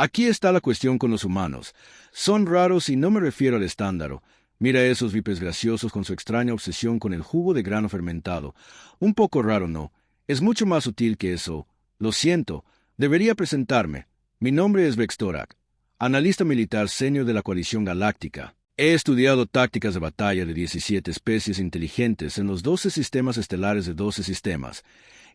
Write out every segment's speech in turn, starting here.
Aquí está la cuestión con los humanos. Son raros y no me refiero al estándar. Mira esos vipers graciosos con su extraña obsesión con el jugo de grano fermentado. Un poco raro, ¿no? Es mucho más sutil que eso. Lo siento. Debería presentarme. Mi nombre es Vextorak, analista militar senior de la Coalición Galáctica. He estudiado tácticas de batalla de 17 especies inteligentes en los 12 sistemas estelares de 12 sistemas.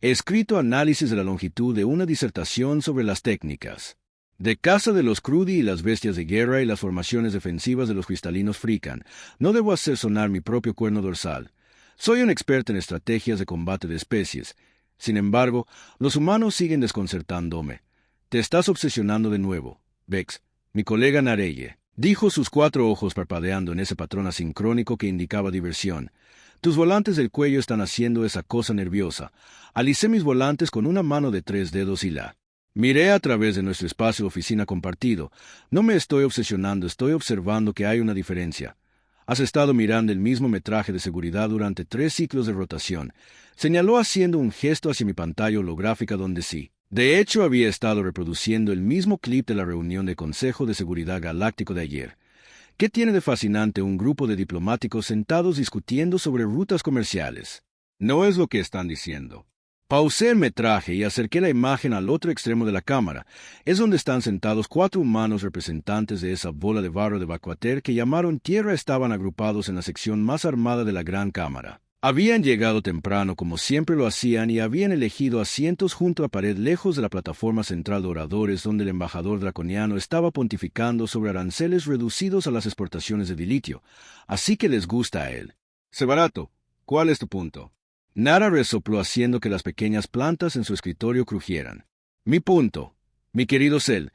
He escrito análisis de la longitud de una disertación sobre las técnicas de caza de los Crudi y las bestias de guerra y las formaciones defensivas de los cristalinos Frican. No debo hacer sonar mi propio cuerno dorsal. Soy un experto en estrategias de combate de especies. Sin embargo, los humanos siguen desconcertándome. Te estás obsesionando de nuevo, Vex. Mi colega Nareye dijo, sus 4 ojos parpadeando en ese patrón asincrónico que indicaba diversión. Tus volantes del cuello están haciendo esa cosa nerviosa. Alicé mis volantes con una mano de 3 dedos y la miré a través de nuestro espacio de oficina compartido. No me estoy obsesionando, estoy observando que hay una diferencia. Has estado mirando el mismo metraje de seguridad durante 3 ciclos de rotación. Señaló haciendo un gesto hacia mi pantalla holográfica donde sí. De hecho, había estado reproduciendo el mismo clip de la reunión de Consejo de Seguridad Galáctico de ayer. ¿Qué tiene de fascinante un grupo de diplomáticos sentados discutiendo sobre rutas comerciales? No es lo que están diciendo. Pausé el metraje y acerqué la imagen al otro extremo de la cámara. Es donde están sentados 4 humanos representantes de esa bola de barro de Vacuater que llamaron Tierra. Estaban agrupados en la sección más armada de la gran cámara. Habían llegado temprano como siempre lo hacían y habían elegido asientos junto a pared lejos de la plataforma central de oradores donde el embajador draconiano estaba pontificando sobre aranceles reducidos a las exportaciones de dilitio. Así que les gusta a él. Sebarato, ¿cuál es tu punto? Nara resopló haciendo que las pequeñas plantas en su escritorio crujieran. Mi punto, mi querido Cell,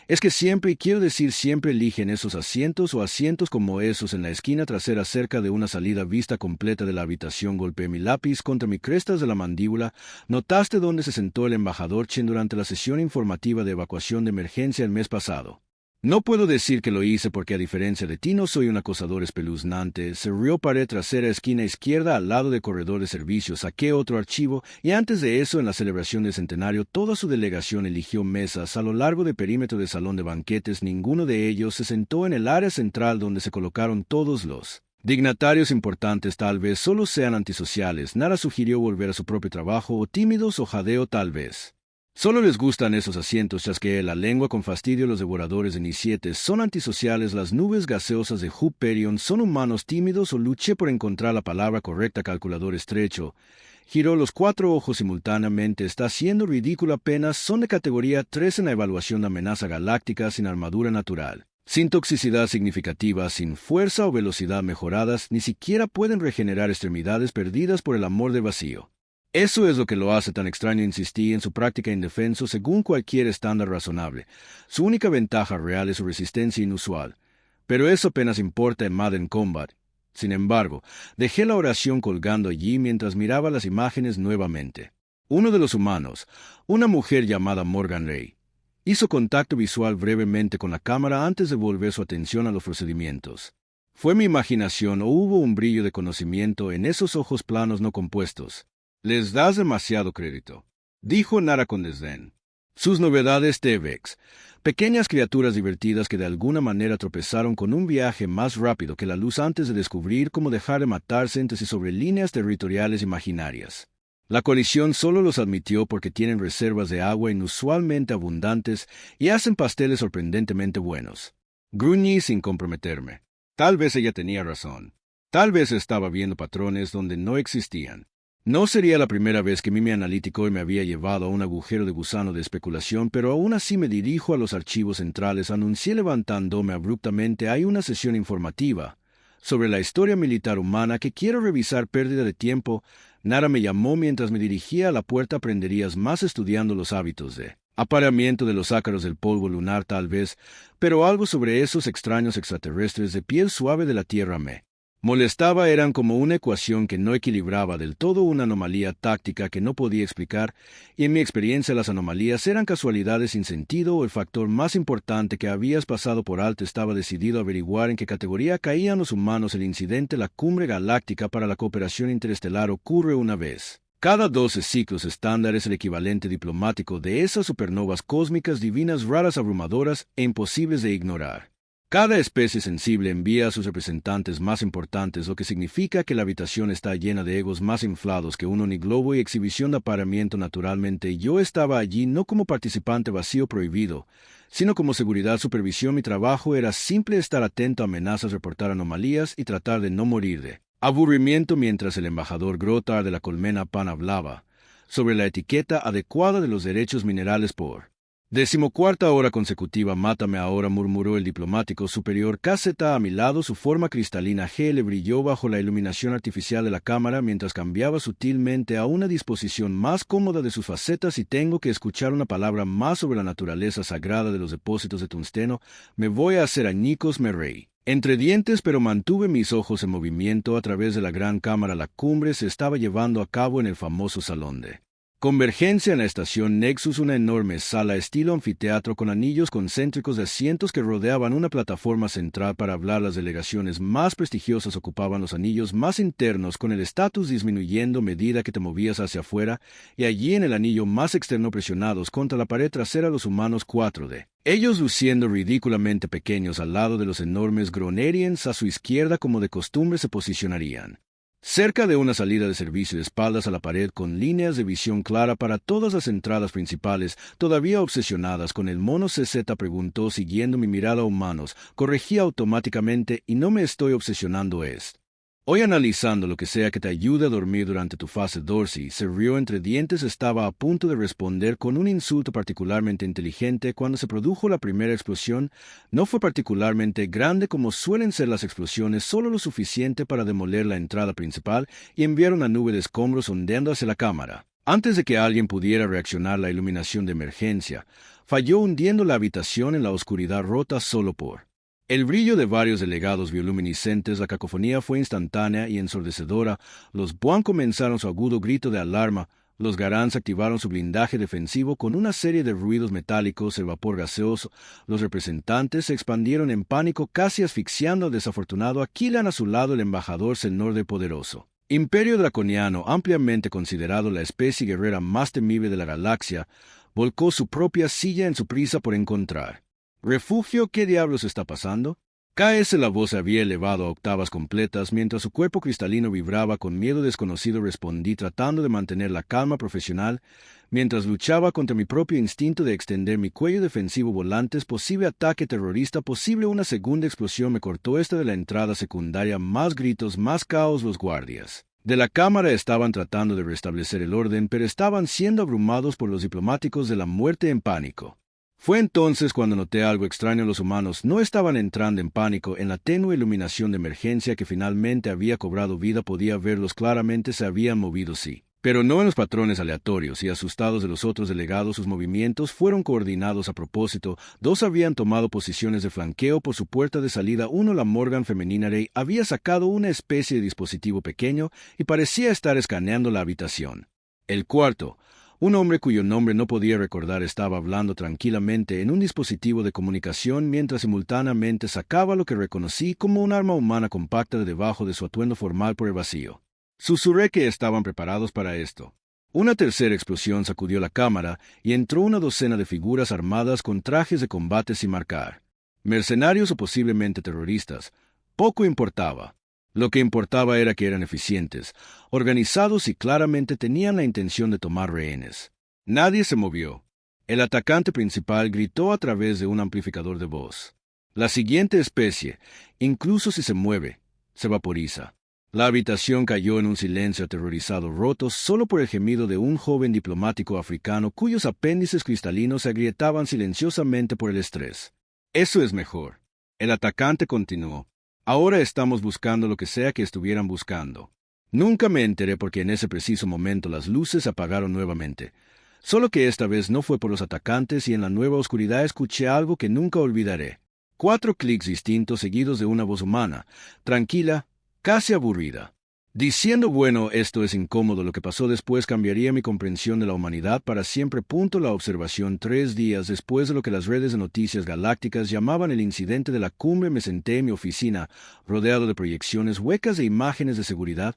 es que siempre, y quiero decir siempre, eligen esos asientos o asientos como esos en la esquina trasera cerca de una salida vista completa de la habitación. Golpeé mi lápiz contra mi crestas de la mandíbula. ¿Notaste dónde se sentó el embajador Chen durante la sesión informativa de evacuación de emergencia el mes pasado? No puedo decir que lo hice porque a diferencia de ti no soy un acosador espeluznante. Se rió. Pared trasera esquina izquierda al lado del corredor de servicios. Saqué otro archivo y antes de eso, en la celebración del centenario, toda su delegación eligió mesas a lo largo del perímetro del salón de banquetes. Ninguno de ellos se sentó en el área central donde se colocaron todos los dignatarios importantes. Tal vez solo sean antisociales. Nara sugirió volver a su propio trabajo, o tímidos o jadeo tal vez. Solo les gustan esos asientos. Chasqueé la lengua con fastidio. Los devoradores de Nisietes son antisociales. Las nubes gaseosas de Hyperion son humanos tímidos. O luché por encontrar la palabra correcta. Calculador estrecho. Giró los 4 ojos simultáneamente. Está siendo ridículo. Apenas son de categoría 3 en la evaluación de amenaza galáctica, sin armadura natural, sin toxicidad significativa, sin fuerza o velocidad mejoradas. Ni siquiera pueden regenerar extremidades perdidas por el amor del vacío. Eso es lo que lo hace tan extraño. Insistí en su práctica indefenso según cualquier estándar razonable. Su única ventaja real es su resistencia inusual. Pero eso apenas importa en Madden Combat. Sin embargo, dejé la oración colgando allí mientras miraba las imágenes nuevamente. Uno de los humanos, una mujer llamada Morgan Ray, hizo contacto visual brevemente con la cámara antes de volver su atención a los procedimientos. ¿Fue mi imaginación o hubo un brillo de conocimiento en esos ojos planos no compuestos? Les das demasiado crédito, dijo Nara con desdén. Sus novedades T-Vex, pequeñas criaturas divertidas que de alguna manera tropezaron con un viaje más rápido que la luz antes de descubrir cómo dejar de matarse entre sí sobre líneas territoriales imaginarias. La coalición solo los admitió porque tienen reservas de agua inusualmente abundantes y hacen pasteles sorprendentemente buenos. Gruñí sin comprometerme. Tal vez ella tenía razón. Tal vez estaba viendo patrones donde no existían. No sería la primera vez que mi analítico me había llevado a un agujero de gusano de especulación, pero aún así me dirijo a los archivos centrales. Anuncié levantándome abruptamente. Hay una sesión informativa sobre la historia militar humana que quiero revisar. Pérdida de tiempo. Nara me llamó mientras me dirigía a la puerta. Aprenderías más estudiando los hábitos de apareamiento de los ácaros del polvo lunar tal vez, pero algo sobre esos extraños extraterrestres de piel suave de la Tierra me molestaba. Eran como una ecuación que no equilibraba del todo, una anomalía táctica que no podía explicar, y en mi experiencia las anomalías eran casualidades sin sentido o el factor más importante que habías pasado por alto. Estaba decidido a averiguar en qué categoría caían los humanos. El incidente, la cumbre galáctica para la cooperación interestelar, ocurre una vez Cada 12 ciclos estándar es el equivalente diplomático de esas supernovas cósmicas divinas raras abrumadoras e imposibles de ignorar. Cada especie sensible envía a sus representantes más importantes, lo que significa que la habitación está llena de egos más inflados que un oniglobo y exhibición de apareamiento. Naturalmente, yo estaba allí no como participante vacío prohibido, sino como seguridad supervisión. Mi trabajo era simple estar atento a amenazas, reportar anomalías y tratar de no morir de aburrimiento mientras el embajador Grotar de la colmena Pan hablaba sobre la etiqueta adecuada de los derechos minerales por 14ª hora consecutiva. Mátame ahora, murmuró el diplomático superior. Caseta a mi lado, su forma cristalina le brilló bajo la iluminación artificial de la cámara mientras cambiaba sutilmente a una disposición más cómoda de sus facetas. Y tengo que escuchar una palabra más sobre la naturaleza sagrada de los depósitos de tungsteno. Me voy a hacer añicos, me reí entre dientes, pero mantuve mis ojos en movimiento a través de la gran cámara. La cumbre se estaba llevando a cabo en el famoso salón de convergencia en la estación Nexus, una enorme sala estilo anfiteatro con anillos concéntricos de asientos que rodeaban una plataforma central para hablar. Las delegaciones más prestigiosas ocupaban los anillos más internos, con el estatus disminuyendo a medida que te movías hacia afuera, y allí en el anillo más externo, presionados contra la pared trasera, los humanos 4D. Ellos luciendo ridículamente pequeños al lado de los enormes Gronerians a su izquierda, como de costumbre se posicionarían cerca de una salida de servicio de espaldas a la pared, con líneas de visión clara para todas las entradas principales. Todavía obsesionadas con el mono CZ, preguntó siguiendo mi mirada. Humanos, corregí automáticamente, y no me estoy obsesionando. Hoy analizando lo que sea que te ayude a dormir durante tu fase. Dorsey se rió entre dientes. Estaba a punto de responder con un insulto particularmente inteligente cuando se produjo la primera explosión. No fue particularmente grande como suelen ser las explosiones, solo lo suficiente para demoler la entrada principal y enviar una nube de escombros ondeando hacia la cámara. Antes de que alguien pudiera reaccionar, la iluminación de emergencia falló, hundiendo la habitación en la oscuridad rota solo por el brillo de varios delegados bioluminiscentes. La cacofonía fue instantánea y ensordecedora. Los Buan comenzaron su agudo grito de alarma. Los Garans activaron su blindaje defensivo con una serie de ruidos metálicos. El vapor gaseoso. Los representantes se expandieron en pánico, casi asfixiando al desafortunado Aquilan a su lado. El embajador Senorde poderoso Imperio Draconiano, ampliamente considerado la especie guerrera más temible de la galaxia, volcó su propia silla en su prisa por encontrar refugio. ¿Qué diablos está pasando? K.S. La voz se había elevado a octavas completas mientras su cuerpo cristalino vibraba con miedo desconocido. Respondí tratando de mantener la calma profesional mientras luchaba contra mi propio instinto de extender mi cuello defensivo. Volantes, posible ataque terrorista, posible una segunda explosión me cortó esta de la entrada secundaria. Más gritos, más caos. Los guardias de la cámara estaban tratando de restablecer el orden, pero estaban siendo abrumados por los diplomáticos de la muerte en pánico. Fue entonces cuando noté algo extraño. Los humanos no estaban entrando en pánico. En la tenue iluminación de emergencia que finalmente había cobrado vida podía verlos claramente. Se habían movido, sí, pero no en los patrones aleatorios, y asustados de los otros delegados, sus movimientos fueron coordinados a propósito. Dos habían tomado posiciones de flanqueo por su puerta de salida. Uno, la Morgan femenina Rey, había sacado una especie de dispositivo pequeño y parecía estar escaneando la habitación. El cuarto, un hombre cuyo nombre no podía recordar, estaba hablando tranquilamente en un dispositivo de comunicación mientras simultáneamente sacaba lo que reconocí como un arma humana compacta de debajo de su atuendo formal por el vacío. Susurré que estaban preparados para esto. Una tercera explosión sacudió la cámara y entró una docena de figuras armadas con trajes de combate sin marcar. Mercenarios o posiblemente terroristas. Poco importaba. Lo que importaba era que eran eficientes, organizados y claramente tenían la intención de tomar rehenes. Nadie se movió. El atacante principal gritó a través de un amplificador de voz: la siguiente especie, incluso si se mueve, se vaporiza. La habitación cayó en un silencio aterrorizado, roto solo por el gemido de un joven diplomático africano cuyos apéndices cristalinos se agrietaban silenciosamente por el estrés. Eso es mejor. El atacante continuó. Ahora estamos buscando lo que sea que estuvieran buscando. Nunca me enteré porque en ese preciso momento las luces se apagaron nuevamente. Solo que esta vez no fue por los atacantes, y en la nueva oscuridad escuché algo que nunca olvidaré. 4 clics distintos seguidos de una voz humana, tranquila, casi aburrida, diciendo: bueno, esto es incómodo. Lo que pasó después cambiaría mi comprensión de la humanidad para siempre. La observación. 3 días después de lo que las redes de noticias galácticas llamaban el incidente de la cumbre, me senté en mi oficina, rodeado de proyecciones huecas e imágenes de seguridad.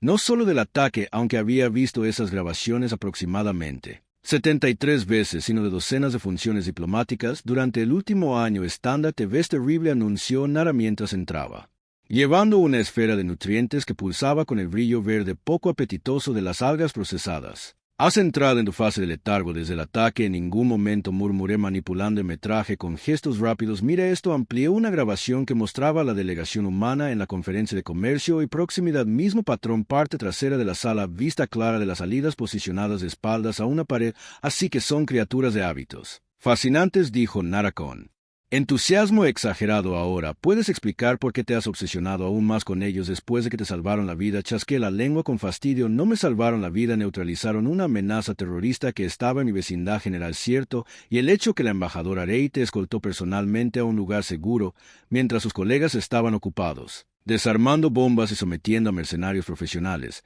No solo del ataque, aunque había visto esas grabaciones aproximadamente 73 veces, sino de docenas de funciones diplomáticas. Durante el último año, Standard TV Terrible anunció nada mientras entraba, llevando una esfera de nutrientes que pulsaba con el brillo verde poco apetitoso de las algas procesadas. Has entrado en tu fase de letargo desde el ataque. En ningún momento, murmuré manipulando el metraje con gestos rápidos. Mira esto. Amplié una grabación que mostraba a la delegación humana en la conferencia de comercio y proximidad. Mismo patrón, parte trasera de la sala, vista clara de las salidas posicionadas de espaldas a una pared, así que son criaturas de hábitos fascinantes, dijo Nara con entusiasmo exagerado. Ahora, ¿puedes explicar por qué te has obsesionado aún más con ellos después de que te salvaron la vida? Chasqué la lengua con fastidio. No me salvaron la vida, neutralizaron una amenaza terrorista que estaba en mi vecindad general, cierto, y el hecho que la embajadora Rey te escoltó personalmente a un lugar seguro, mientras sus colegas estaban ocupados desarmando bombas y sometiendo a mercenarios profesionales.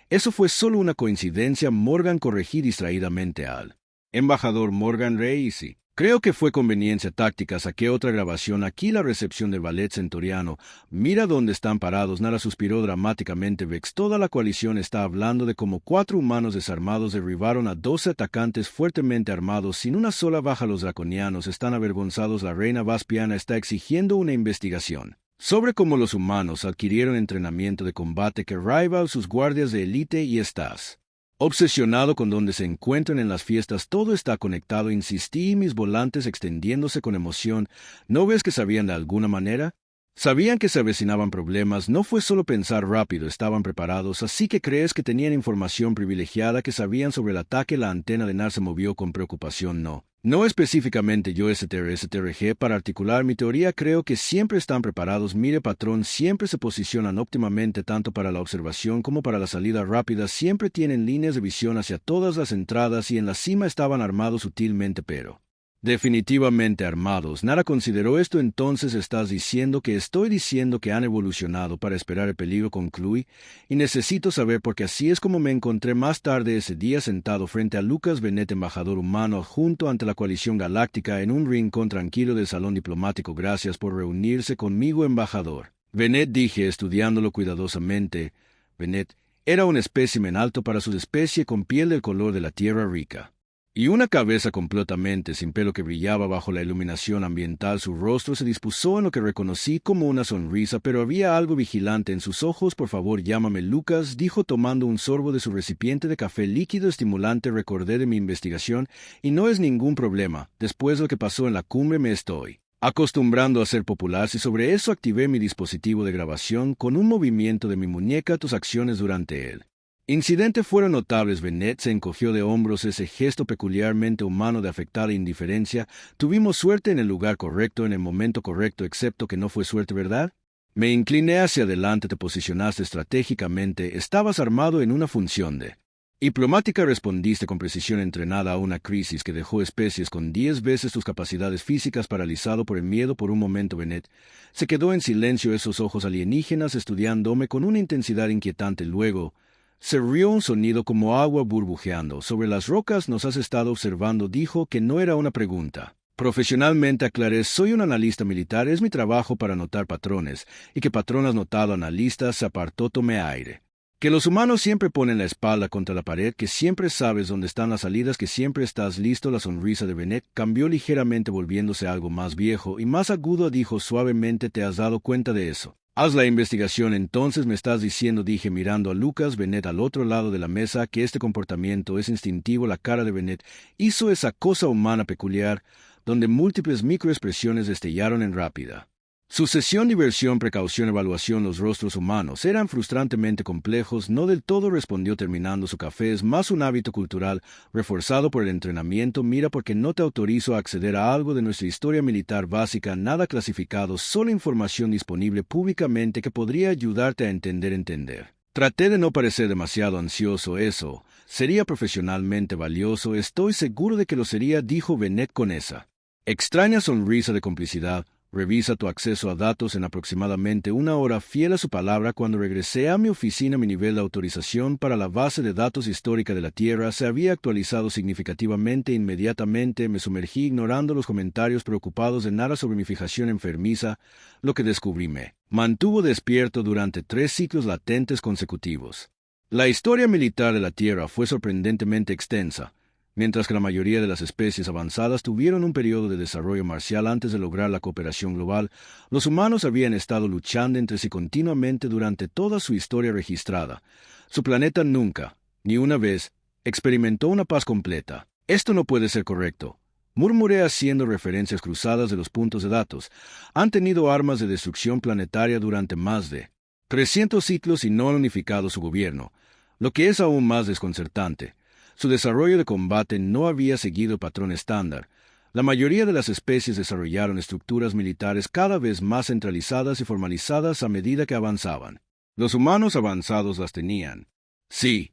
Eso fue solo una coincidencia. Morgan, corregí distraídamente al embajador Morgan Rey. Sí. Creo que fue conveniencia táctica. Saqué otra grabación. Aquí la recepción del ballet centuriano. Mira dónde están parados. Nara suspiró dramáticamente. Vex, toda la coalición está hablando de cómo 4 humanos desarmados derribaron a 12 atacantes fuertemente armados sin una sola baja. Los draconianos están avergonzados. La reina Vaspiana está exigiendo una investigación sobre cómo los humanos adquirieron entrenamiento de combate que rival sus guardias de élite y estás obsesionado con dónde se encuentran en las fiestas. Todo está conectado, insistí, mis volantes extendiéndose con emoción. ¿No ves que sabían de alguna manera? Sabían que se avecinaban problemas. No fue solo pensar rápido, estaban preparados. Así que crees que tenían información privilegiada, que sabían sobre el ataque. La antena de Nar se movió con preocupación. No específicamente yo, STRG. Para articular mi teoría, creo que siempre están preparados. Mire, patrón, siempre se posicionan óptimamente tanto para la observación como para la salida rápida. Siempre tienen líneas de visión hacia todas las entradas y en la cima estaban armados sutilmente, pero definitivamente armados. Nara consideró esto. Entonces estás diciendo que estoy diciendo que han evolucionado para esperar el peligro, concluí, y necesito saber porque así es como me encontré más tarde ese día sentado frente a Lucas Bennett, embajador humano adjunto ante la coalición galáctica, en un rincón tranquilo del salón diplomático. Gracias por reunirse conmigo, embajador Bennett, dije, estudiándolo cuidadosamente. Bennett era un espécimen alto para su especie, con piel del color de la tierra rica y una cabeza completamente sin pelo que brillaba bajo la iluminación ambiental. Su rostro se dispuso en lo que reconocí como una sonrisa, pero había algo vigilante en sus ojos. Por favor, llámame Lucas, dijo tomando un sorbo de su recipiente de café líquido estimulante. Recordé de mi investigación, y no es ningún problema. Después de lo que pasó en la cumbre me estoy acostumbrando a ser popular. Y sobre eso activé mi dispositivo de grabación. Con un movimiento de mi muñeca, tus acciones durante el incidente fueron notables. Bennett se encogió de hombros, ese gesto peculiarmente humano de afectada indiferencia. Tuvimos suerte en el lugar correcto, en el momento correcto, excepto que no fue suerte, ¿verdad? Me incliné hacia adelante. Te posicionaste estratégicamente. Estabas armado en una función de diplomática. Respondiste con precisión entrenada a una crisis que dejó especies con 10 veces tus capacidades físicas. Paralizado por el miedo por un momento, Bennett se quedó en silencio, esos ojos alienígenas estudiándome con una intensidad inquietante. Luego se rió, un sonido como agua burbujeando sobre las rocas. Nos has estado observando, dijo, que no era una pregunta. Profesionalmente, aclaré, soy un analista militar, es mi trabajo para notar patrones, y que patrón has notado, analista. Se apartó, tomé aire. Que los humanos siempre ponen la espalda contra la pared, que siempre sabes dónde están las salidas, que siempre estás listo. La sonrisa de Bennett cambió ligeramente, volviéndose algo más viejo y más agudo. Dijo suavemente, ¿te has dado cuenta de eso? Haz la investigación. Entonces me estás diciendo, dije mirando a Lucas Bennett al otro lado de la mesa, que este comportamiento es instintivo. La cara de Bennett hizo esa cosa humana peculiar, donde múltiples microexpresiones destellaron en rápida sucesión: diversión, precaución, evaluación. Los rostros humanos eran frustrantemente complejos. No del todo, respondió terminando su café. Es más un hábito cultural, reforzado por el entrenamiento. Mira, porque no te autorizo a acceder a algo de nuestra historia militar básica, nada clasificado, solo información disponible públicamente que podría ayudarte a entender. Traté de no parecer demasiado ansioso. Eso sería profesionalmente valioso. Estoy seguro de que lo sería, dijo Bennett con esa extraña sonrisa de complicidad. Revisa tu acceso a datos en aproximadamente una hora. Fiel a su palabra, cuando regresé a mi oficina, mi nivel de autorización para la base de datos histórica de la Tierra se había actualizado significativamente. Inmediatamente me sumergí ignorando los comentarios preocupados de Nara sobre mi fijación enfermiza. Lo que descubrí me mantuvo despierto durante 3 ciclos latentes consecutivos. La historia militar de la Tierra fue sorprendentemente extensa. Mientras que la mayoría de las especies avanzadas tuvieron un periodo de desarrollo marcial antes de lograr la cooperación global, los humanos habían estado luchando entre sí continuamente durante toda su historia registrada. Su planeta nunca, ni una vez, experimentó una paz completa. Esto no puede ser correcto. Murmuré haciendo referencias cruzadas de los puntos de datos. Han tenido armas de destrucción planetaria durante más de 300 ciclos y no han unificado su gobierno, lo que es aún más desconcertante. Su desarrollo de combate no había seguido patrón estándar. La mayoría de las especies desarrollaron estructuras militares cada vez más centralizadas y formalizadas a medida que avanzaban. Los humanos avanzados las tenían. Sí,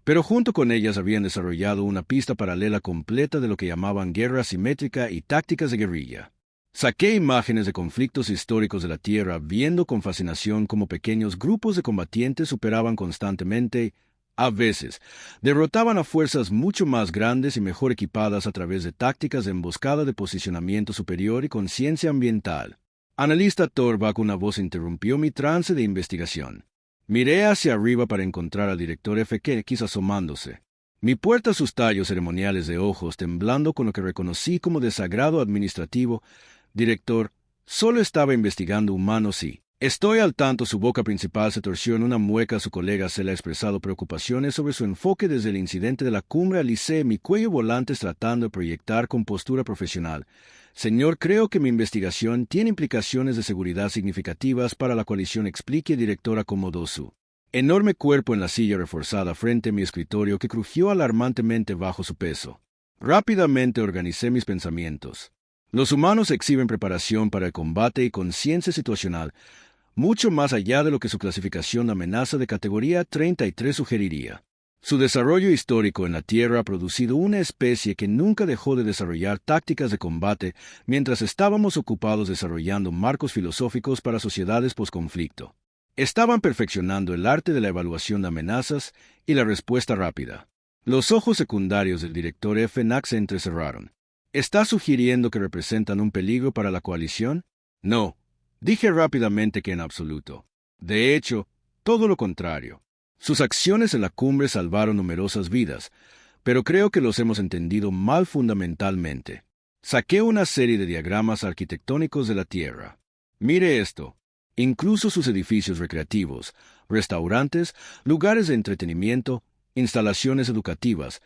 pero junto con ellas habían desarrollado una pista paralela completa de lo que llamaban guerra asimétrica y tácticas de guerrilla. Saqué imágenes de conflictos históricos de la Tierra viendo con fascinación cómo pequeños grupos de combatientes superaban constantemente. A veces, derrotaban a fuerzas mucho más grandes y mejor equipadas a través de tácticas de emboscada de posicionamiento superior y conciencia ambiental. Analista Torbak, una voz interrumpió mi trance de investigación. Miré hacia arriba para encontrar al director FX asomándose. Mi puerta a sus tallos ceremoniales de ojos temblando con lo que reconocí como desagrado administrativo. Director, solo estaba investigando humanos y... Estoy al tanto. Su boca principal se torció en una mueca. A su colega se le ha expresado preocupaciones sobre su enfoque desde el incidente de la cumbre. Alicé mi cuello volantes tratando de proyectar con postura profesional. Señor, creo que mi investigación tiene implicaciones de seguridad significativas para la coalición. Explique. Director acomodó su enorme cuerpo en la silla reforzada frente a mi escritorio que crujió alarmantemente bajo su peso. Rápidamente organicé mis pensamientos. Los humanos exhiben preparación para el combate y conciencia situacional, mucho más allá de lo que su clasificación de amenaza de categoría 33 sugeriría. Su desarrollo histórico en la Tierra ha producido una especie que nunca dejó de desarrollar tácticas de combate mientras estábamos ocupados desarrollando marcos filosóficos para sociedades posconflicto. Estaban perfeccionando el arte de la evaluación de amenazas y la respuesta rápida. Los ojos secundarios del director FNAC se entrecerraron. ¿Está sugiriendo que representan un peligro para la coalición? No. Dije rápidamente que en absoluto. De hecho, todo lo contrario. Sus acciones en la cumbre salvaron numerosas vidas, pero creo que los hemos entendido mal fundamentalmente. Saqué una serie de diagramas arquitectónicos de la Tierra. Mire esto. Incluso sus edificios recreativos, restaurantes, lugares de entretenimiento, instalaciones educativas,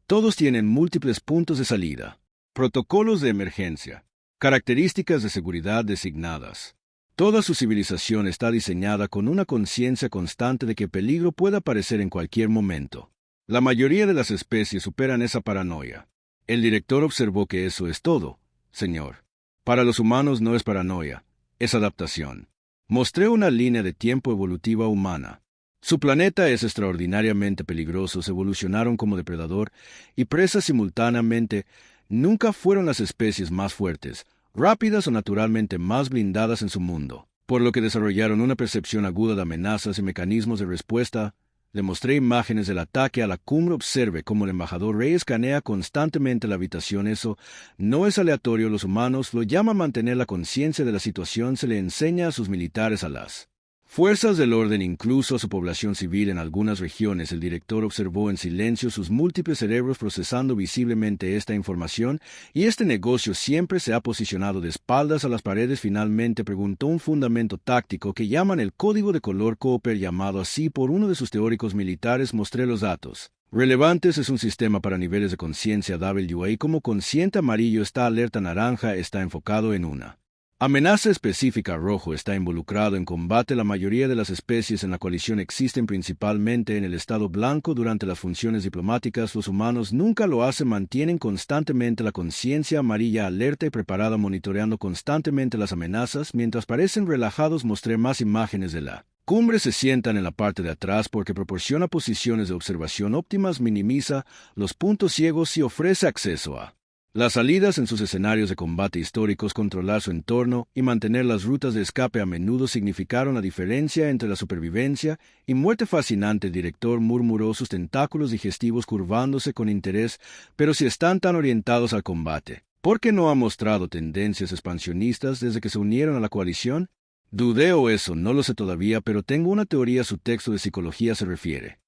todos tienen múltiples puntos de salida, protocolos de emergencia, características de seguridad designadas. Toda su civilización está diseñada con una conciencia constante de que peligro puede aparecer en cualquier momento. La mayoría de las especies superan esa paranoia. El director observó que eso es todo, señor. Para los humanos no es paranoia, es adaptación. Mostré una línea de tiempo evolutiva humana. Su planeta es extraordinariamente peligroso, se evolucionaron como depredador y presa simultáneamente. Nunca fueron las especies más fuertes, rápidas o naturalmente más blindadas en su mundo, por lo que desarrollaron una percepción aguda de amenazas y mecanismos de respuesta. Le mostré imágenes del ataque a la cumbre. Observe cómo el embajador Rey escanea constantemente la habitación. Eso no es aleatorio. Los humanos lo llaman mantener la conciencia de la situación. Se le enseña a sus militares, a las fuerzas del orden, incluso a su población civil en algunas regiones. El director observó en silencio sus múltiples cerebros procesando visiblemente esta información, y este negocio siempre se ha posicionado de espaldas a las paredes. Finalmente preguntó un fundamento táctico que llaman el código de color Cooper, llamado así por uno de sus teóricos militares. Mostré los datos relevantes. Es un sistema para niveles de conciencia WA. Como consciente amarillo está alerta naranja, está enfocado en una amenaza específica. Rojo está involucrado en combate. La mayoría de las especies en la coalición existen principalmente en el estado blanco durante las funciones diplomáticas. Los humanos nunca lo hacen. Mantienen constantemente la conciencia amarilla alerta y preparada, monitoreando constantemente las amenazas. Mientras parecen relajados, mostré más imágenes de la cumbre. Se sientan en la parte de atrás porque proporciona posiciones de observación óptimas, minimiza los puntos ciegos y ofrece acceso a las salidas en sus escenarios de combate históricos. Controlar su entorno y mantener las rutas de escape a menudo significaron la diferencia entre la supervivencia y muerte. Fascinante. El director murmuró, sus tentáculos digestivos curvándose con interés. Pero si están tan orientados al combate, ¿por qué no ha mostrado tendencias expansionistas desde que se unieron a la coalición? Dudeo eso, no lo sé todavía, pero tengo una teoría. Su texto de psicología se refiere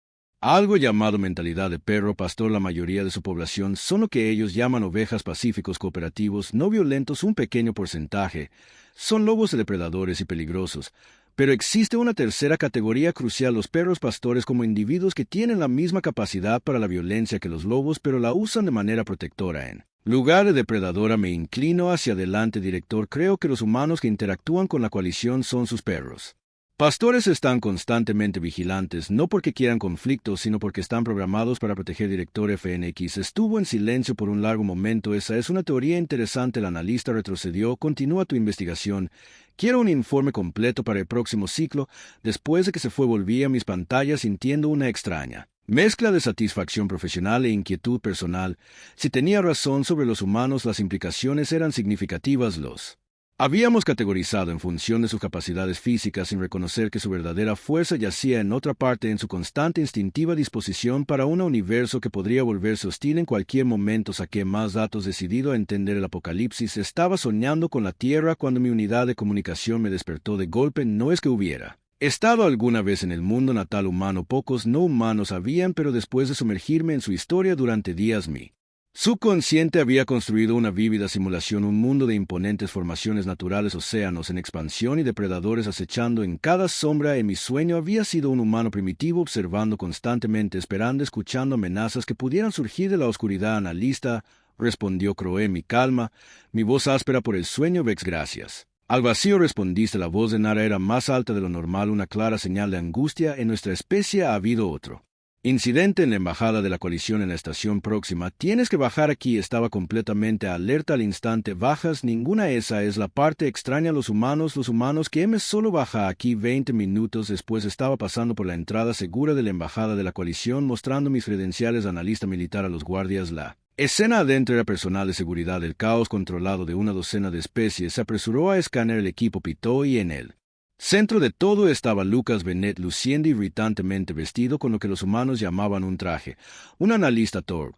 Algo llamado mentalidad de perro pastor. La mayoría de su población son lo que ellos llaman ovejas pacíficos cooperativos, no violentos, un pequeño porcentaje. Son lobos depredadores y peligrosos. Pero existe una tercera categoría crucial, los perros pastores, como individuos que tienen la misma capacidad para la violencia que los lobos, pero la usan de manera protectora. En lugar de depredadora, me inclino hacia adelante, director. Creo que los humanos que interactúan con la coalición son sus perros. Pastores están constantemente vigilantes, no porque quieran conflictos, sino porque están programados para proteger. Director FNX estuvo en silencio por un largo momento. Esa es una teoría interesante. El analista retrocedió. Continúa tu investigación. Quiero un informe completo para el próximo ciclo. Después de que se fue, volví a mis pantallas sintiendo una extraña mezcla de satisfacción profesional e inquietud personal. Si tenía razón sobre los humanos, las implicaciones eran significativas. Los habíamos categorizado en función de sus capacidades físicas, sin reconocer que su verdadera fuerza yacía en otra parte, en su constante instintiva disposición para un universo que podría volverse hostil en cualquier momento. Saqué más datos, decidido a entender el apocalipsis. Estaba soñando con la Tierra cuando mi unidad de comunicación me despertó de golpe. No es que hubiera estado alguna vez en el mundo natal humano. Pocos no humanos habían, pero después de sumergirme en su historia durante días, mi subconsciente había construido una vívida simulación, un mundo de imponentes formaciones naturales, océanos en expansión y depredadores acechando en cada sombra. En mi sueño había sido un humano primitivo, observando constantemente, esperando, escuchando amenazas que pudieran surgir de la oscuridad. Analista, respondió Croé, mi calma, mi voz áspera por el sueño. Vex, gracias. Al vacío, respondiste. La voz de Nara era más alta de lo normal, una clara señal de angustia. En nuestra especie ha habido otro incidente en la embajada de la coalición en la estación próxima. Tienes que bajar aquí. Estaba completamente alerta al instante. Bajas ninguna. Esa es la parte extraña. Los humanos que M solo baja aquí. 20 minutos después estaba pasando por la entrada segura de la embajada de la coalición, mostrando mis credenciales de analista militar a los guardias. La escena adentro era personal de seguridad. El caos controlado de una docena de especies se apresuró a escanear el equipo. Pitó y en él centro de todo estaba Lucas Bennett, luciendo irritantemente vestido con lo que los humanos llamaban un traje. Un analista Thor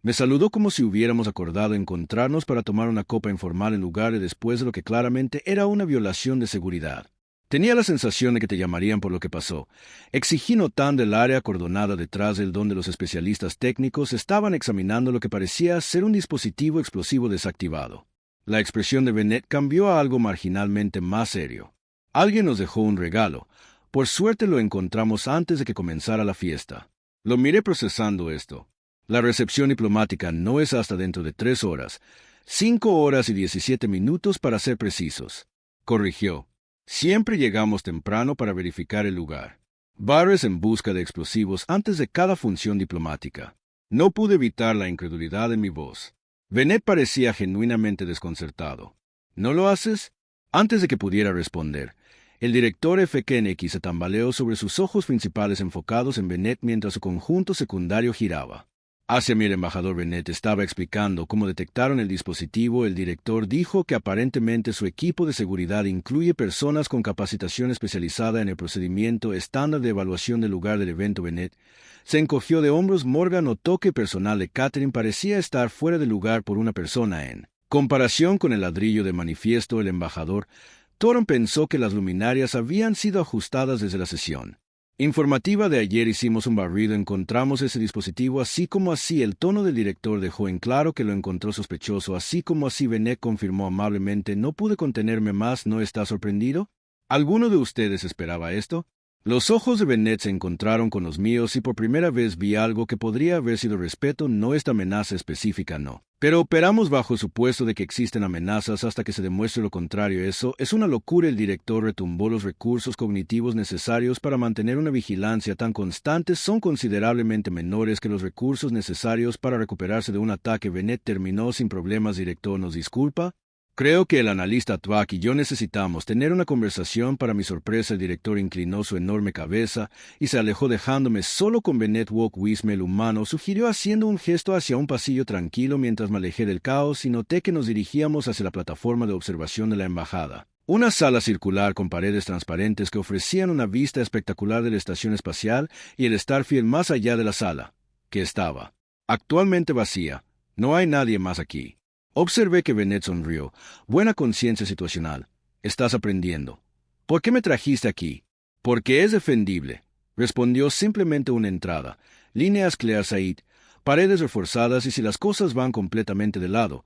me saludó como si hubiéramos acordado encontrarnos para tomar una copa informal en lugar de después de lo que claramente era una violación de seguridad. Tenía la sensación de que te llamarían por lo que pasó. Exigí, notando el área acordonada detrás del donde los especialistas técnicos estaban examinando lo que parecía ser un dispositivo explosivo desactivado. La expresión de Bennett cambió a algo marginalmente más serio. Alguien nos dejó un regalo. Por suerte lo encontramos antes de que comenzara la fiesta. Lo miré procesando esto. La recepción diplomática no es hasta dentro de 3 horas. 5 horas y 17 minutos para ser precisos. Corrigió. Siempre llegamos temprano para verificar el lugar. Barres en busca de explosivos antes de cada función diplomática. No pude evitar la incredulidad en mi voz. Bennett parecía genuinamente desconcertado. ¿No lo haces? Antes de que pudiera responder, el director FNX se tambaleó, sobre sus ojos principales enfocados en Bennett mientras su conjunto secundario giraba hacia mí. El embajador Bennett estaba explicando cómo detectaron el dispositivo. El director dijo que aparentemente su equipo de seguridad incluye personas con capacitación especializada en el procedimiento estándar de evaluación del lugar del evento. Bennett se encogió de hombros. Morgan notó que el personal de Catherine parecía estar fuera de lugar por una persona en comparación con el ladrillo de manifiesto. El embajador Thoron pensó que las luminarias habían sido ajustadas desde la sesión informativa de ayer. Hicimos un barrido, encontramos ese dispositivo así como así. El tono del director dejó en claro que lo encontró sospechoso. Así como así, Bennett confirmó amablemente. No pude contenerme más. ¿No está sorprendido? ¿Alguno de ustedes esperaba esto? Los ojos de Bennett se encontraron con los míos y por primera vez vi algo que podría haber sido respeto. No, esta amenaza específica no. Pero operamos bajo el supuesto de que existen amenazas hasta que se demuestre lo contrario. Eso es una locura. El director retumbó. Los recursos cognitivos necesarios para mantener una vigilancia tan constante son considerablemente menores que los recursos necesarios para recuperarse de un ataque. Bennett terminó sin problemas. Director, ¿nos disculpa? Creo que el analista Tvac y yo necesitamos tener una conversación. Para mi sorpresa, el director inclinó su enorme cabeza y se alejó, dejándome solo con Bennett. Walk with me, el humano sugirió, haciendo un gesto hacia un pasillo tranquilo mientras me alejé del caos, y noté que nos dirigíamos hacia la plataforma de observación de la embajada. Una sala circular con paredes transparentes que ofrecían una vista espectacular de la estación espacial y el Starfield más allá de la sala, que estaba actualmente vacía. No hay nadie más aquí. Observé que Bennett sonrió. Buena conciencia situacional. Estás aprendiendo. ¿Por qué me trajiste aquí? Porque es defendible. Respondió simplemente una entrada, líneas Clearside, paredes reforzadas y si las cosas van completamente de lado.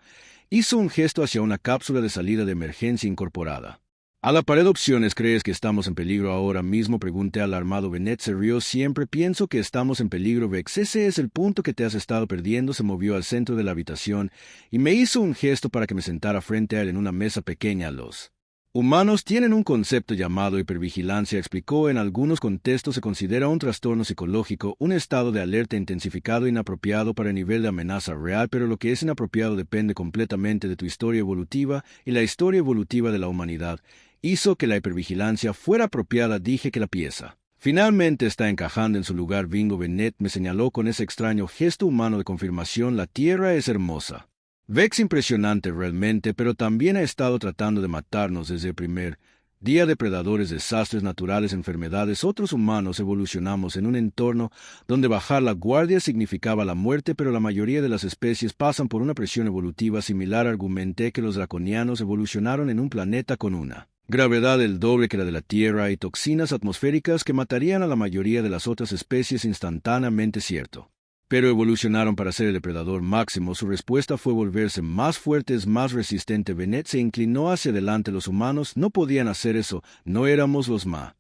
Hizo un gesto hacia una cápsula de salida de emergencia incorporada. ¿A la pared opciones crees que estamos en peligro ahora mismo? Pregunté alarmado. Bennett se rió. Siempre pienso que estamos en peligro, Vex. Ese es el punto que te has estado perdiendo. Se movió al centro de la habitación y me hizo un gesto para que me sentara frente a él en una mesa pequeña. Los humanos tienen un concepto llamado hipervigilancia, explicó. En algunos contextos se considera un trastorno psicológico, un estado de alerta intensificado inapropiado para el nivel de amenaza real, pero lo que es inapropiado depende completamente de tu historia evolutiva y la historia evolutiva de la humanidad. Hizo que la hipervigilancia fuera apropiada. Dije que la pieza finalmente está encajando en su lugar. Bingo. Bennett me señaló con ese extraño gesto humano de confirmación. La Tierra es hermosa. Vex, impresionante realmente, pero también ha estado tratando de matarnos desde el primer día. Depredadores, desastres naturales, enfermedades. Otros humanos evolucionamos en un entorno donde bajar la guardia significaba la muerte, pero la mayoría de las especies pasan por una presión evolutiva similar. Argumenté que los draconianos evolucionaron en un planeta con una gravedad el doble que la de la Tierra y toxinas atmosféricas que matarían a la mayoría de las otras especies instantáneamente. Cierto. Pero evolucionaron para ser el depredador máximo. Su respuesta fue volverse más fuertes, más resistente. Bennett se inclinó hacia adelante. Los humanos no podían hacer eso. No éramos los más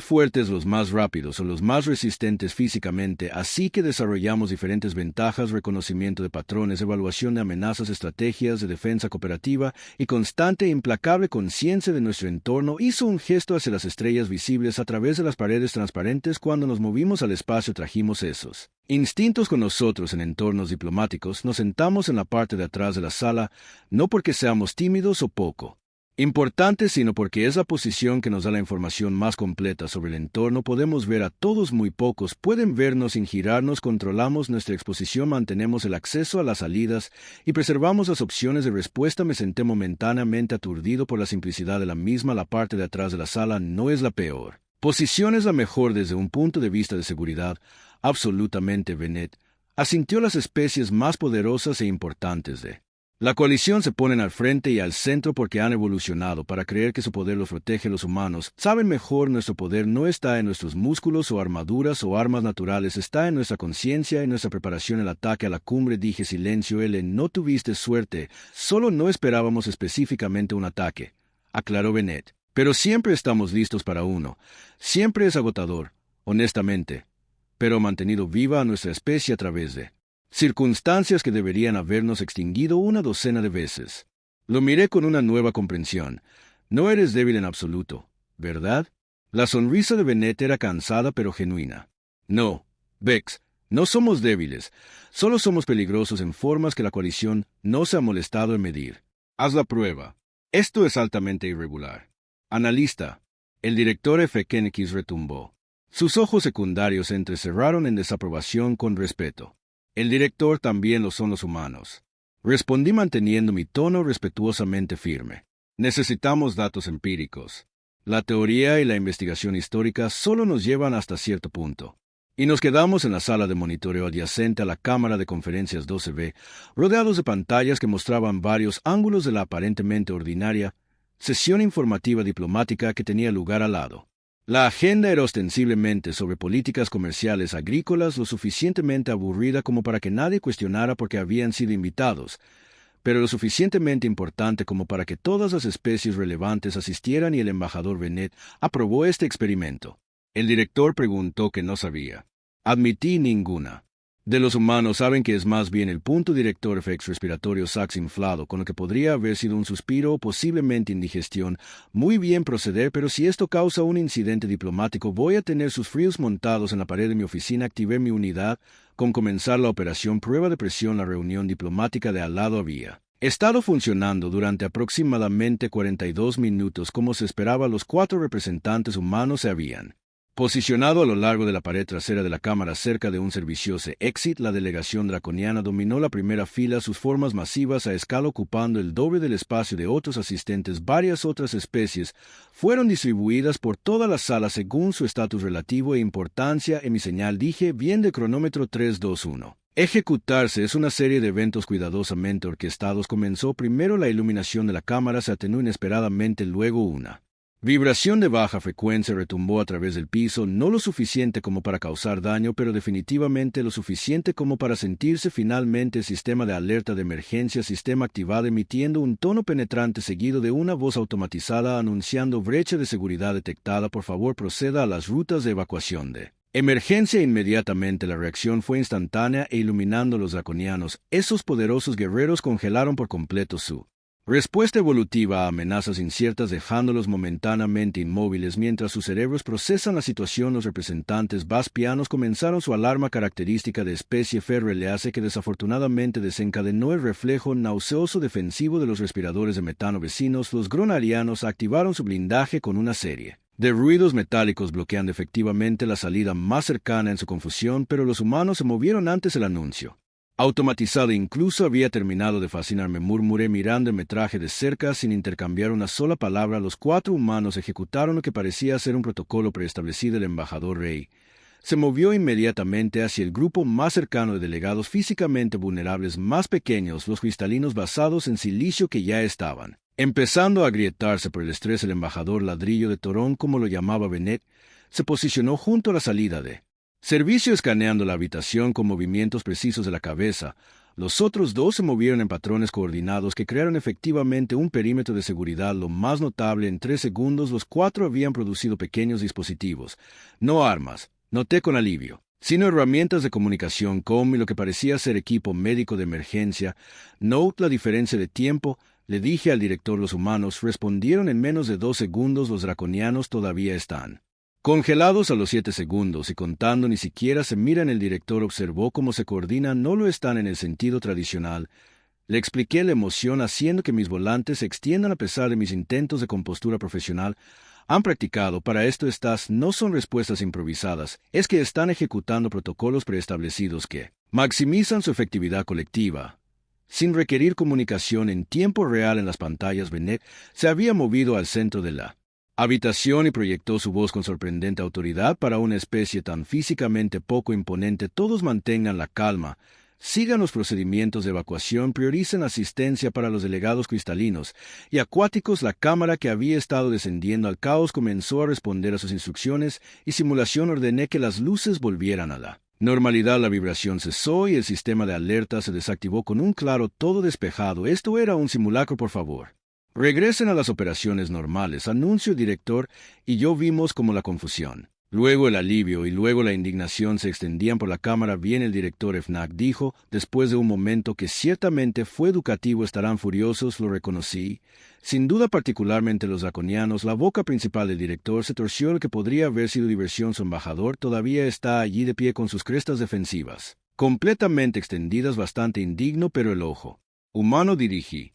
fuertes, los más rápidos o los más resistentes físicamente, así que desarrollamos diferentes ventajas: reconocimiento de patrones, evaluación de amenazas, estrategias de defensa cooperativa y constante e implacable conciencia de nuestro entorno. Hizo un gesto hacia las estrellas visibles a través de las paredes transparentes. Cuando nos movimos al espacio trajimos esos instintos con nosotros en entornos diplomáticos. Nos sentamos en la parte de atrás de la sala, no porque seamos tímidos o poco importante, sino porque es la posición que nos da la información más completa sobre el entorno. Podemos ver a todos, muy pocos pueden vernos sin girarnos. Controlamos nuestra exposición, mantenemos el acceso a las salidas y preservamos las opciones de respuesta. Me senté momentáneamente aturdido por la simplicidad de la misma. La parte de atrás de la sala no es la peor posición, es la mejor desde un punto de vista de seguridad. Absolutamente. Bennett asintió. Las especies más poderosas e importantes de la coalición se ponen al frente y al centro porque han evolucionado para creer que su poder los protege. Los humanos saben mejor. Nuestro poder no está en nuestros músculos o armaduras o armas naturales, está en nuestra conciencia y nuestra preparación. El ataque a la cumbre. Dije. Silencio. No tuviste suerte, solo no esperábamos específicamente un ataque, aclaró Bennett. Pero siempre estamos listos para uno. Siempre es agotador, honestamente, pero ha mantenido viva a nuestra especie a través de circunstancias que deberían habernos extinguido una docena de veces. Lo miré con una nueva comprensión. No eres débil en absoluto, ¿verdad? La sonrisa de Bennett era cansada pero genuina. No, Vex, no somos débiles. Solo somos peligrosos en formas que la coalición no se ha molestado en medir. Haz la prueba. Esto es altamente irregular. Analista. El director F. Kennedy retumbó. Sus ojos secundarios se entrecerraron en desaprobación. Con respeto. El director también lo son los humanos. Respondí manteniendo mi tono respetuosamente firme. Necesitamos datos empíricos. La teoría y la investigación histórica solo nos llevan hasta cierto punto. Y nos quedamos en la sala de monitoreo adyacente a la cámara de conferencias 12B, rodeados de pantallas que mostraban varios ángulos de la aparentemente ordinaria sesión informativa diplomática que tenía lugar al lado. La agenda era ostensiblemente sobre políticas comerciales agrícolas, lo suficientemente aburrida como para que nadie cuestionara por qué habían sido invitados, pero lo suficientemente importante como para que todas las especies relevantes asistieran, y el embajador Bennett aprobó este experimento. El director preguntó que no sabía. Admití ninguna. De los humanos saben que es más bien el punto. Director Efectos respiratorio sax inflado, con lo que podría haber sido un suspiro o posiblemente indigestión. Muy bien proceder, pero si esto causa un incidente diplomático, voy a tener sus fríos montados en la pared de mi oficina. Activé mi unidad. Con comenzar la operación prueba de presión, la reunión diplomática de al lado había estado funcionando durante aproximadamente 42 minutos. Como se esperaba, los 4 representantes humanos se habían posicionado a lo largo de la pared trasera de la cámara cerca de un servicioso exit. La delegación draconiana dominó la primera fila, sus formas masivas a escala ocupando el doble del espacio de otros asistentes. Varias otras especies fueron distribuidas por toda la sala según su estatus relativo e importancia. En mi señal dije: bien de cronómetro 3, 2, 1. Ejecutarse. Es una serie de eventos cuidadosamente orquestados. Comenzó primero la iluminación de la cámara, se atenuó inesperadamente, luego una Vibración de baja frecuencia retumbó a través del piso, no lo suficiente como para causar daño, pero definitivamente lo suficiente como para sentirse finalmente el sistema de alerta de emergencia, sistema activado emitiendo un tono penetrante seguido de una voz automatizada anunciando brecha de seguridad detectada, por favor proceda a las rutas de evacuación de emergencia. Inmediatamente la reacción fue instantánea e iluminando a los draconianos, esos poderosos guerreros congelaron por completo su respuesta evolutiva a amenazas inciertas, dejándolos momentáneamente inmóviles mientras sus cerebros procesan la situación. Los representantes baspianos comenzaron su alarma característica de especie ferroeleácea que desafortunadamente desencadenó el reflejo nauseoso defensivo de los respiradores de metano vecinos. Los gronarianos activaron su blindaje con una serie de ruidos metálicos bloqueando efectivamente la salida más cercana en su confusión, pero los humanos se movieron antes el anuncio automatizado incluso había terminado de fascinarme. Murmuré mirando el metraje de cerca sin intercambiar una sola palabra. Los 4 humanos ejecutaron lo que parecía ser un protocolo preestablecido. El embajador Rey se movió inmediatamente hacia el grupo más cercano de delegados físicamente vulnerables más pequeños, los cristalinos basados en silicio que ya estaban empezando a agrietarse por el estrés. El embajador Ladrillo de Torón, como lo llamaba Bennett, se posicionó junto a la salida de servicio escaneando la habitación con movimientos precisos de la cabeza. Los otros 2 se movieron en patrones coordinados que crearon efectivamente un perímetro de seguridad. Lo más notable, en 3 segundos los 4 habían producido pequeños dispositivos, no armas, noté con alivio, sino herramientas de comunicación como lo que parecía ser equipo médico de emergencia. Note la diferencia de tiempo, le dije al director. Los humanos respondieron en menos de 2 segundos. Los draconianos todavía están congelados a los 7 segundos y contando. Ni siquiera se miran. El director observó cómo se coordinan. No lo están en el sentido tradicional. Le expliqué la emoción haciendo que mis volantes se extiendan a pesar de mis intentos de compostura profesional. Han practicado para esto. Estas no son respuestas improvisadas. Es que están ejecutando protocolos preestablecidos que maximizan su efectividad colectiva. Sin requerir comunicación en tiempo real en las pantallas, Bennett se había movido al centro de la habitación y proyectó su voz con sorprendente autoridad para una especie tan físicamente poco imponente. Todos mantengan la calma, sigan los procedimientos de evacuación, prioricen asistencia para los delegados cristalinos y acuáticos. La cámara que había estado descendiendo al caos comenzó a responder a sus instrucciones y simulación. Ordené que las luces volvieran a la normalidad. La vibración cesó y el sistema de alerta se desactivó con un claro todo despejado. Esto era un simulacro, por favor. Regresen a las operaciones normales, anunció el director, y yo vimos como la confusión, luego el alivio y luego la indignación se extendían por la cámara. Bien, el director FNAC dijo, después de un momento que ciertamente fue educativo. Estarán furiosos, lo reconocí. Sin duda, particularmente los draconianos. La boca principal del director se torció. El que podría haber sido diversión. Su embajador todavía está allí de pie con sus crestas defensivas completamente extendidas, bastante indigno, pero el ojo humano dirigí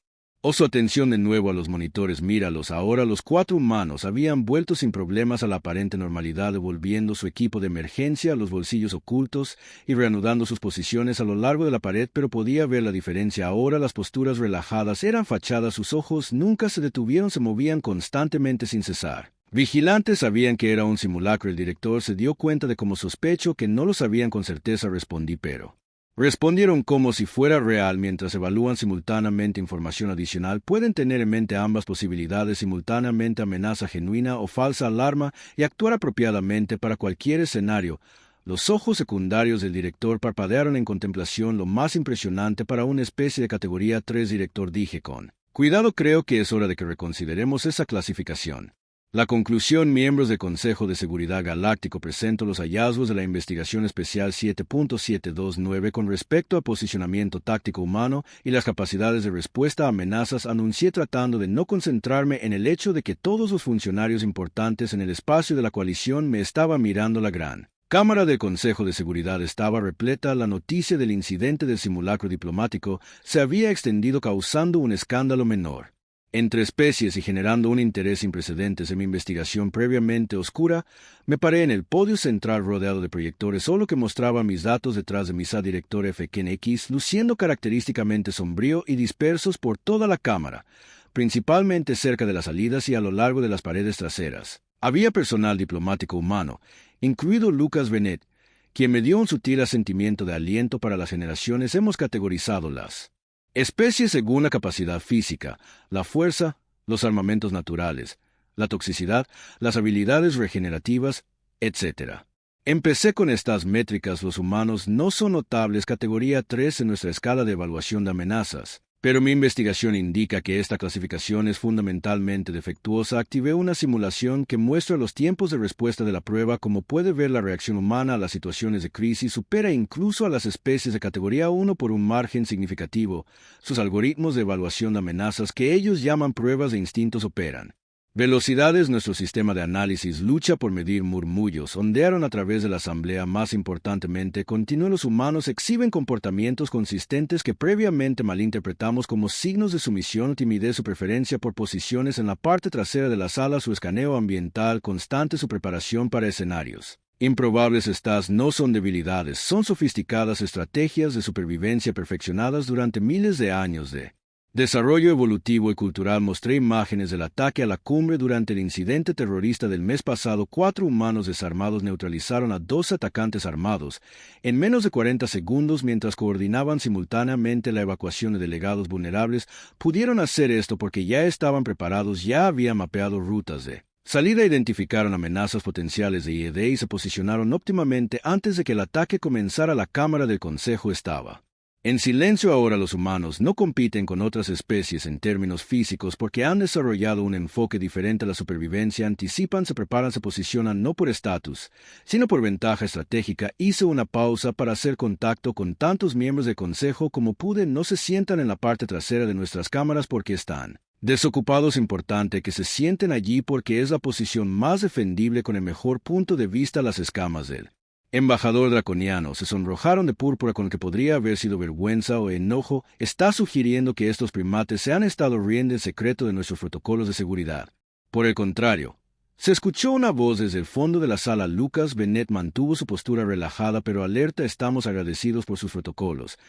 su atención de nuevo a los monitores. Míralos ahora. Los 4 humanos habían vuelto sin problemas a la aparente normalidad, devolviendo su equipo de emergencia a los bolsillos ocultos y reanudando sus posiciones a lo largo de la pared, pero podía ver la diferencia ahora. Las posturas relajadas eran fachadas, sus ojos nunca se detuvieron, se movían constantemente sin cesar. Vigilantes sabían que era un simulacro. El director se dio cuenta de cómo sospecho que no lo sabían con certeza. Respondí, pero respondieron como si fuera real. Mientras evalúan simultáneamente información adicional, pueden tener en mente ambas posibilidades simultáneamente: amenaza genuina o falsa alarma, y actuar apropiadamente para cualquier escenario. Los ojos secundarios del director parpadearon en contemplación. Lo más impresionante para una especie de categoría 3, director, dije con cuidado. Creo que es hora de que reconsideremos esa clasificación. La conclusión: miembros del Consejo de Seguridad Galáctico, presento los hallazgos de la investigación especial 7.729 con respecto a posicionamiento táctico humano y las capacidades de respuesta a amenazas. Anuncié tratando de no concentrarme en el hecho de que todos los funcionarios importantes en el espacio de la coalición me estaban mirando. La gran cámara del Consejo de Seguridad estaba repleta. La noticia del incidente del simulacro diplomático se había extendido, causando un escándalo menor entre especies y generando un interés sin precedentes en mi investigación previamente oscura. Me paré en el podio central rodeado de proyectores, solo que mostraba mis datos detrás de mi director FKNX, luciendo característicamente sombrío y dispersos por toda la cámara, principalmente cerca de las salidas y a lo largo de las paredes traseras. Había personal diplomático humano, incluido Lucas Bennett, quien me dio un sutil asentimiento de aliento. Para las generaciones hemos categorizado las especies según la capacidad física, la fuerza, los armamentos naturales, la toxicidad, las habilidades regenerativas, etc. Empecé con estas métricas. Los humanos no son notables categoría 3 en nuestra escala de evaluación de amenazas, pero mi investigación indica que esta clasificación es fundamentalmente defectuosa. Activé una simulación que muestra los tiempos de respuesta de la prueba. Como puede ver, la reacción humana a las situaciones de crisis supera incluso a las especies de categoría 1 por un margen significativo. Sus algoritmos de evaluación de amenazas, que ellos llaman pruebas de instintos, operan. Velocidades. Nuestro sistema de análisis lucha por medir murmullos. Ondearon a través de la asamblea. Más importantemente, continúan. Los humanos exhiben comportamientos consistentes que previamente malinterpretamos como signos de sumisión o timidez. Su preferencia por posiciones en la parte trasera de la sala, su escaneo ambiental constante, su preparación para escenarios improbables. Estas no son debilidades, son sofisticadas estrategias de supervivencia perfeccionadas durante miles de años de desarrollo evolutivo y cultural. Mostré imágenes del ataque a la cumbre durante el incidente terrorista del mes pasado. 4 humanos desarmados neutralizaron a 2 atacantes armados en menos de 40 segundos mientras coordinaban simultáneamente la evacuación de delegados vulnerables. Pudieron hacer esto porque ya estaban preparados, ya habían mapeado rutas de salida, identificaron amenazas potenciales de IED y se posicionaron óptimamente antes de que el ataque comenzara. La Cámara del Consejo estaba en silencio. Ahora los humanos no compiten con otras especies en términos físicos porque han desarrollado un enfoque diferente a la supervivencia. Anticipan, se preparan, se posicionan no por estatus, sino por ventaja estratégica. Hice una pausa para hacer contacto con tantos miembros del Consejo como pude. No se sientan en la parte trasera de nuestras cámaras porque están desocupados. Importante que se sienten allí porque es la posición más defendible con el mejor punto de vista. Las escamas del embajador draconiano se sonrojaron de púrpura con lo que podría haber sido vergüenza o enojo. Está sugiriendo que estos primates se han estado riendo en secreto de nuestros protocolos de seguridad. Por el contrario, se escuchó una voz desde el fondo de la sala. Lucas Bennett mantuvo su postura relajada pero alerta. Estamos agradecidos por sus protocolos.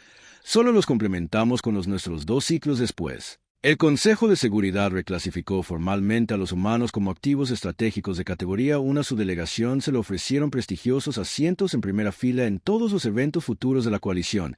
Solo los complementamos con los nuestros 2 ciclos después. El Consejo de Seguridad reclasificó formalmente a los humanos como activos estratégicos de categoría 1. A su delegación se le ofrecieron prestigiosos asientos en primera fila en todos los eventos futuros de la coalición.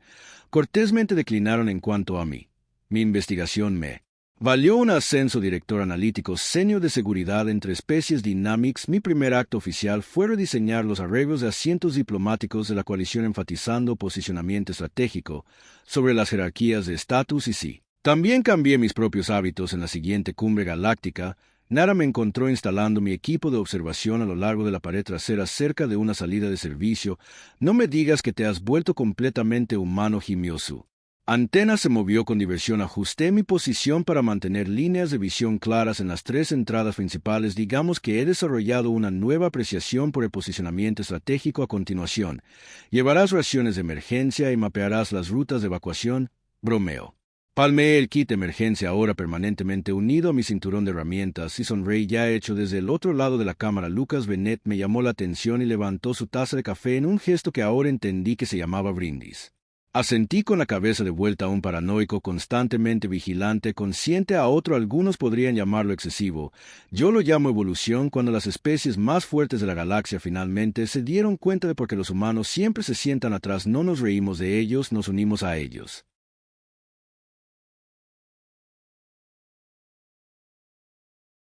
Cortésmente declinaron. En cuanto a mí, mi investigación me valió un ascenso director analítico senior de seguridad entre especies Dynamics. Mi primer acto oficial fue rediseñar los arreglos de asientos diplomáticos de la coalición, enfatizando posicionamiento estratégico sobre las jerarquías de estatus y sí. También cambié mis propios hábitos. En la siguiente cumbre galáctica, Nara me encontró instalando mi equipo de observación a lo largo de la pared trasera cerca de una salida de servicio. No me digas que te has vuelto completamente humano, gimió su antena. Se movió con diversión. Ajusté mi posición para mantener líneas de visión claras en las 3 entradas principales. Digamos que he desarrollado una nueva apreciación por el posicionamiento estratégico. A continuación, llevarás raciones de emergencia y mapearás las rutas de evacuación. Bromeo. Palmeé el kit de emergencia, ahora permanentemente unido a mi cinturón de herramientas, y sonreí. Ya hecho. Desde el otro lado de la cámara, Lucas Bennett me llamó la atención y levantó su taza de café en un gesto que ahora entendí que se llamaba brindis. Asentí con la cabeza de vuelta. Un paranoico, constantemente vigilante, consciente a otro. Algunos podrían llamarlo excesivo. Yo lo llamo evolución. Cuando las especies más fuertes de la galaxia finalmente se dieron cuenta de por qué los humanos siempre se sientan atrás, no nos reímos de ellos, nos unimos a ellos.